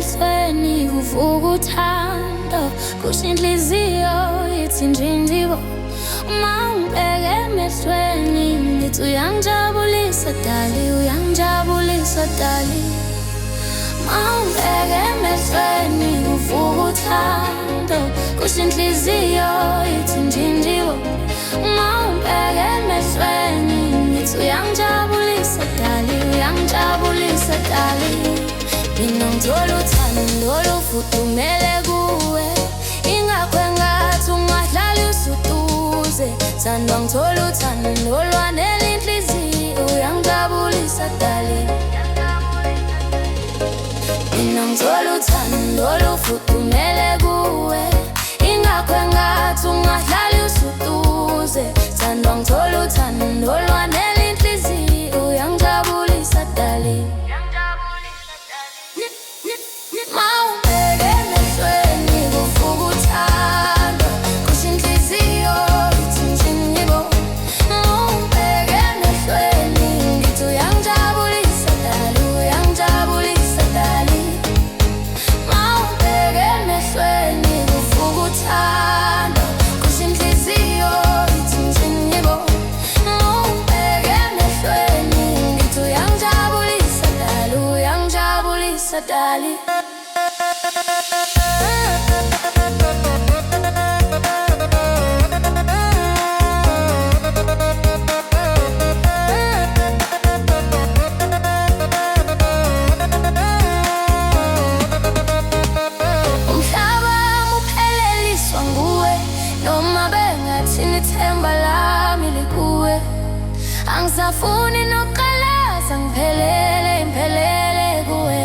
emehlweni kuvuka uthando, kusho inhliziyo ithi njinjibo. Uma ungibheka emehlweni ngithi uyangijabulisa dali, uyangijabulisa dali. Uma ungibheka emehlweni kuvuka uthando, kusho inhliziyo ithi njinjibo. Uma ungibheka emehlweni ngithi uyangijabulisa dali, uyangijabulisa dali. Mina ngithola uthando olufudumele kuwe, ingakho engathi ungahlali usuduze. Thandwa ngithola uthando olwanele inhliziyo, uyangijabulisa dali. Mina ngithola uthando olufudumele kuwe, ingakho engathi ungahlali usuduze. Thandwa ngithola uthando olwanele inhliziyo, uyangijabulisa dali. Dali. Umhlaba upheleliswa nguwe, noma bengathini ithemba lami likuwe. Angisafuni nokuqalaza, ngiphelele imphelele kuwe.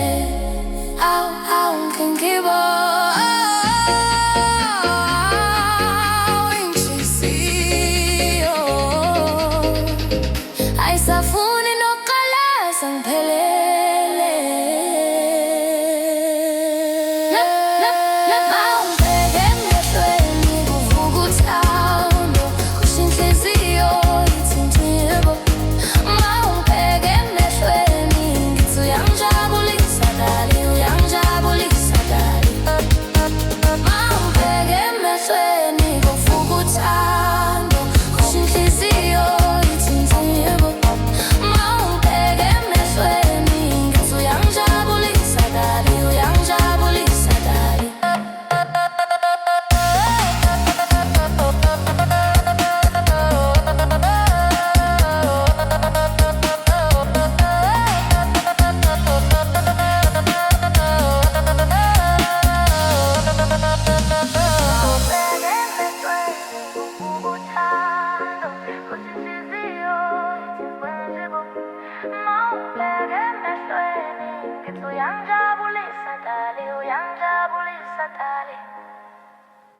Ayisafuni nokuqalaza, ngiphelele. Uma ungibheka emehlweni kuvuka uthando, kusho inhliziyo ithi njinjibo. Uma ungibheka emehlweni ngithi uyangijabulisa dali, uyangijabulisa dali. Uma ungibheka emehlweni kuvuka uthando, kusho inhliziyo ithi njinjibo. Uma ungibheka emehlweni ngithi uyangijabulisa dali, uyangijabulisa dali. Uyangijabulisa dali, uyangijabulisa dali.